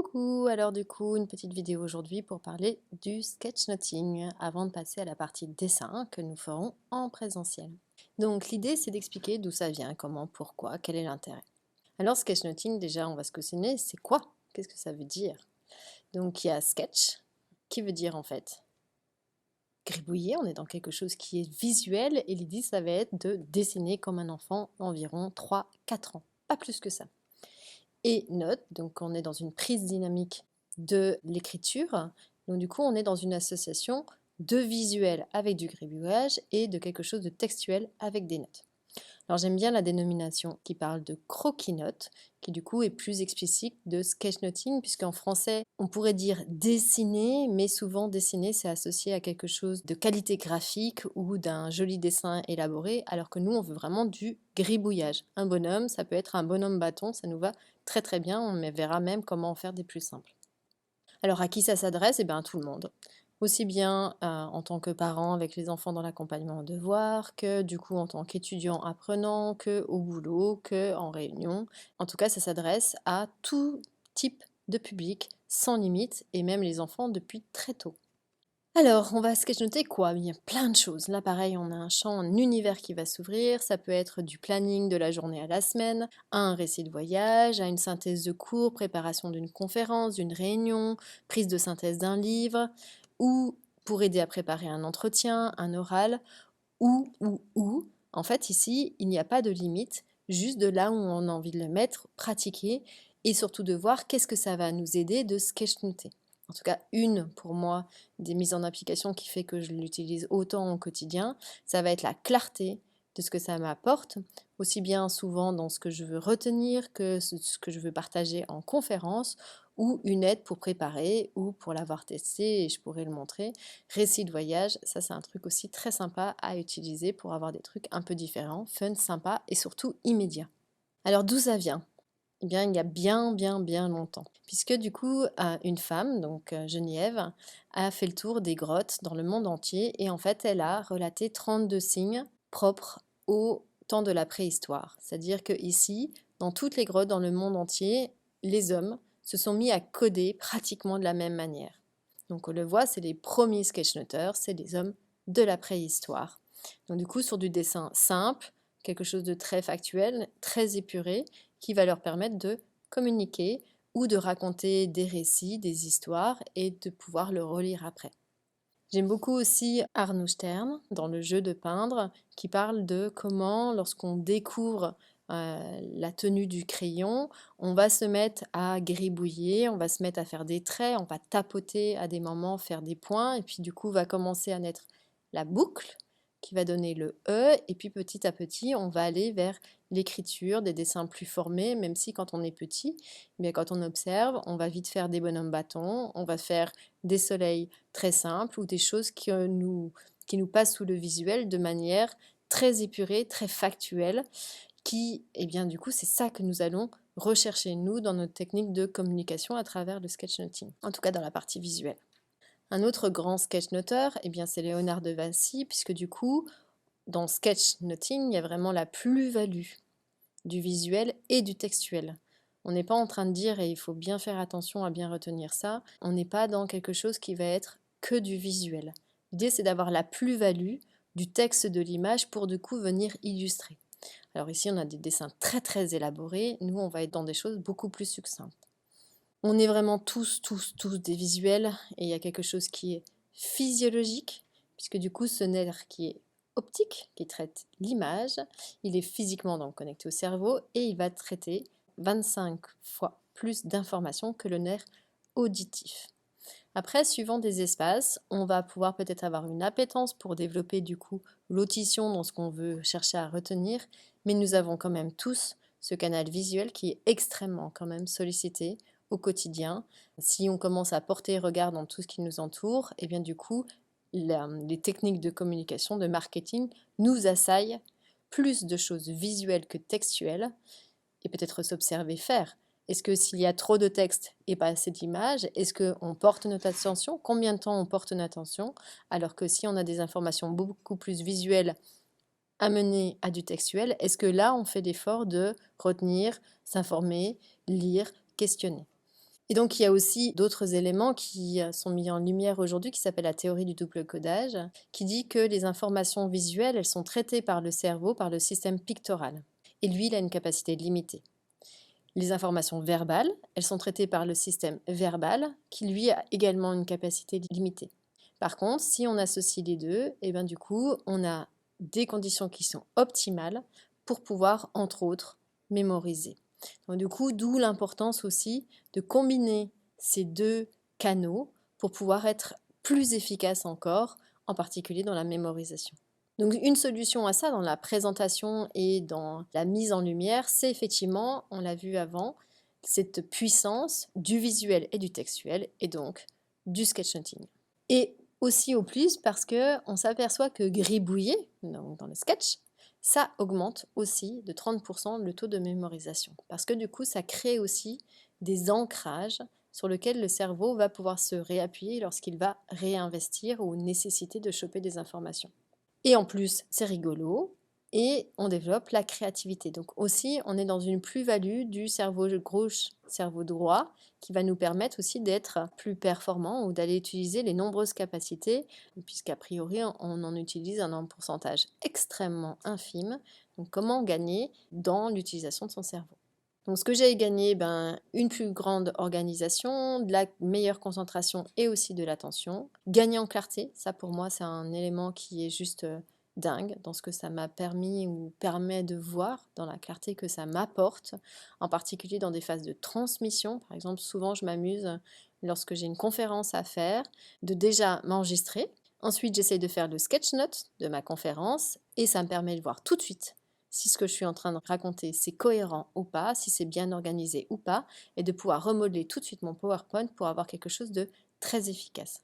Coucou, alors du coup une petite vidéo aujourd'hui pour parler du sketchnoting avant de passer à la partie dessin que nous ferons en présentiel. Donc l'idée c'est d'expliquer d'où ça vient, comment, pourquoi, quel est l'intérêt. Alors sketchnoting déjà on va se questionner, c'est quoi? Qu'est-ce que ça veut dire? Donc il y a sketch qui veut dire en fait gribouiller, on est dans quelque chose qui est visuel et l'idée ça va être de dessiner comme un enfant environ 3-4 ans, pas plus que ça. Et note, donc on est dans une prise dynamique de l'écriture, donc du coup on est dans une association de visuel avec du gribouillage et de quelque chose de textuel avec des notes. Alors j'aime bien la dénomination qui parle de croquis-notes, qui du coup est plus explicite de sketchnoting, puisqu'en français on pourrait dire dessiner, mais souvent dessiner c'est associé à quelque chose de qualité graphique ou d'un joli dessin élaboré, alors que nous on veut vraiment du gribouillage. Un bonhomme, ça peut être un bonhomme bâton, ça nous va très très bien, on verra même comment en faire des plus simples. Alors à qui ça s'adresse? Eh bien à tout le monde. Aussi bien en tant que parent avec les enfants dans l'accompagnement en devoir, que du coup en tant qu'étudiant apprenant, que au boulot, que en réunion. En tout cas, ça s'adresse à tout type de public, sans limite, et même les enfants depuis très tôt. Alors, on va sketchnoter quoi? Il y a plein de choses. Là, pareil, on a un champ, un univers qui va s'ouvrir. Ça peut être du planning de la journée à la semaine, à un récit de voyage, à une synthèse de cours, préparation d'une conférence, d'une réunion, prise de synthèse d'un livre, ou pour aider à préparer un entretien, un oral, ou. En fait, ici, il n'y a pas de limite, juste de là où on a envie de le mettre, pratiquer, et surtout de voir qu'est-ce que ça va nous aider de sketchnoter. En tout cas, une pour moi des mises en application qui fait que je l'utilise autant au quotidien, ça va être la clarté de ce que ça m'apporte, aussi bien souvent dans ce que je veux retenir que ce que je veux partager en conférence, ou une aide pour préparer ou pour l'avoir testé et je pourrais le montrer. Récit de voyage, ça c'est un truc aussi très sympa à utiliser pour avoir des trucs un peu différents, fun, sympa et surtout immédiat. Alors d'où ça vient? Eh bien, il y a bien longtemps. Puisque du coup, une femme, donc Geneviève, a fait le tour des grottes dans le monde entier et en fait, elle a relaté 32 signes propres au temps de la préhistoire. C'est-à-dire que ici, dans toutes les grottes dans le monde entier, les hommes se sont mis à coder pratiquement de la même manière. Donc on le voit, c'est les premiers sketchnoteurs, c'est les hommes de la préhistoire. Donc du coup, sur du dessin simple, quelque chose de très factuel, très épuré, qui va leur permettre de communiquer ou de raconter des récits, des histoires et de pouvoir le relire après. J'aime beaucoup aussi Arno Stern dans le jeu de peindre qui parle de comment lorsqu'on découvre la tenue du crayon, on va se mettre à gribouiller, on va se mettre à faire des traits, on va tapoter à des moments, faire des points et puis du coup va commencer à naître la boucle qui va donner le E et puis petit à petit on va aller vers l'écriture, des dessins plus formés, même si quand on est petit, eh bien quand on observe, on va vite faire des bonhommes bâtons, on va faire des soleils très simples ou des choses qui nous passent sous le visuel de manière très épurée, très factuelle, qui, eh bien du coup, c'est ça que nous allons rechercher nous dans notre technique de communication à travers le sketchnoting, en tout cas dans la partie visuelle. Un autre grand sketchnoteur, eh bien c'est Léonard de Vinci, puisque du coup, dans sketchnoting, il y a vraiment la plus-value du visuel et du textuel. On n'est pas en train de dire, et il faut bien faire attention à bien retenir ça, on n'est pas dans quelque chose qui va être que du visuel. L'idée, c'est d'avoir la plus-value du texte de l'image pour du coup venir illustrer. Alors ici, on a des dessins très très élaborés, nous, on va être dans des choses beaucoup plus succinctes. On est vraiment tous des visuels, et il y a quelque chose qui est physiologique, puisque du coup, ce nerf qui est optique, qui traite l'image, il est physiquement donc connecté au cerveau, et il va traiter 25 fois plus d'informations que le nerf auditif. Après, suivant des espaces, on va pouvoir peut-être avoir une appétence pour développer du coup l'audition dans ce qu'on veut chercher à retenir, mais nous avons quand même tous ce canal visuel qui est extrêmement quand même sollicité au quotidien. Si on commence à porter regard dans tout ce qui nous entoure, et bien du coup, les techniques de communication, de marketing nous assaillent plus de choses visuelles que textuelles et peut-être s'observer faire. Est-ce que s'il y a trop de texte et pas assez d'images, est-ce qu'on porte notre attention? Combien de temps on porte notre attention? Alors que si on a des informations beaucoup plus visuelles amenées à du textuel, est-ce que là on fait l'effort de retenir, s'informer, lire, questionner? Et donc, il y a aussi d'autres éléments qui sont mis en lumière aujourd'hui, qui s'appelle la théorie du double codage, qui dit que les informations visuelles, elles sont traitées par le cerveau, par le système pictoral. Et lui, il a une capacité limitée. Les informations verbales, elles sont traitées par le système verbal, qui lui a également une capacité limitée. Par contre, si on associe les deux, et bien du coup, on a des conditions qui sont optimales pour pouvoir, entre autres, mémoriser. Donc, du coup, d'où l'importance aussi de combiner ces deux canaux pour pouvoir être plus efficace encore, en particulier dans la mémorisation. Donc une solution à ça dans la présentation et dans la mise en lumière, c'est effectivement, on l'a vu avant, cette puissance du visuel et du textuel et donc du sketchnoting. Et aussi au plus parce qu'on s'aperçoit que gribouiller, donc dans le sketch, ça augmente aussi de 30% le taux de mémorisation. Parce que du coup, ça crée aussi des ancrages sur lesquels le cerveau va pouvoir se réappuyer lorsqu'il va réinvestir ou nécessiter de choper des informations. Et en plus, c'est rigolo et on développe la créativité. Donc aussi, on est dans une plus-value du cerveau gauche, cerveau droit, qui va nous permettre aussi d'être plus performant ou d'aller utiliser les nombreuses capacités, puisqu'a priori, on en utilise un pourcentage extrêmement infime. Donc comment gagner dans l'utilisation de son cerveau? Donc ce que j'ai gagné, une plus grande organisation, de la meilleure concentration et aussi de l'attention. Gagner en clarté, ça pour moi c'est un élément qui est juste dingue dans ce que ça m'a permis ou permet de voir, dans la clarté que ça m'apporte, en particulier dans des phases de transmission. Par exemple, souvent je m'amuse lorsque j'ai une conférence à faire, de déjà m'enregistrer. Ensuite, j'essaie de faire le sketch note de ma conférence et ça me permet de voir tout de suite si ce que je suis en train de raconter, c'est cohérent ou pas, si c'est bien organisé ou pas, et de pouvoir remodeler tout de suite mon PowerPoint pour avoir quelque chose de très efficace.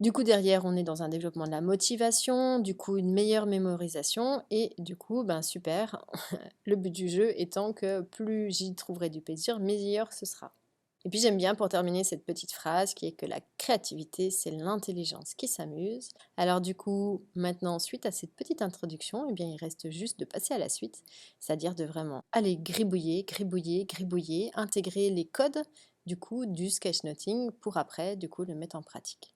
Du coup, derrière, on est dans un développement de la motivation, du coup, une meilleure mémorisation, et du coup, super, le but du jeu étant que plus j'y trouverai du plaisir, meilleur ce sera. Et puis j'aime bien pour terminer cette petite phrase qui est que la créativité, c'est l'intelligence qui s'amuse. Alors du coup, maintenant, suite à cette petite introduction, il reste juste de passer à la suite, c'est-à-dire de vraiment aller gribouiller, gribouiller, gribouiller, intégrer les codes du coup du sketchnoting pour après du coup le mettre en pratique.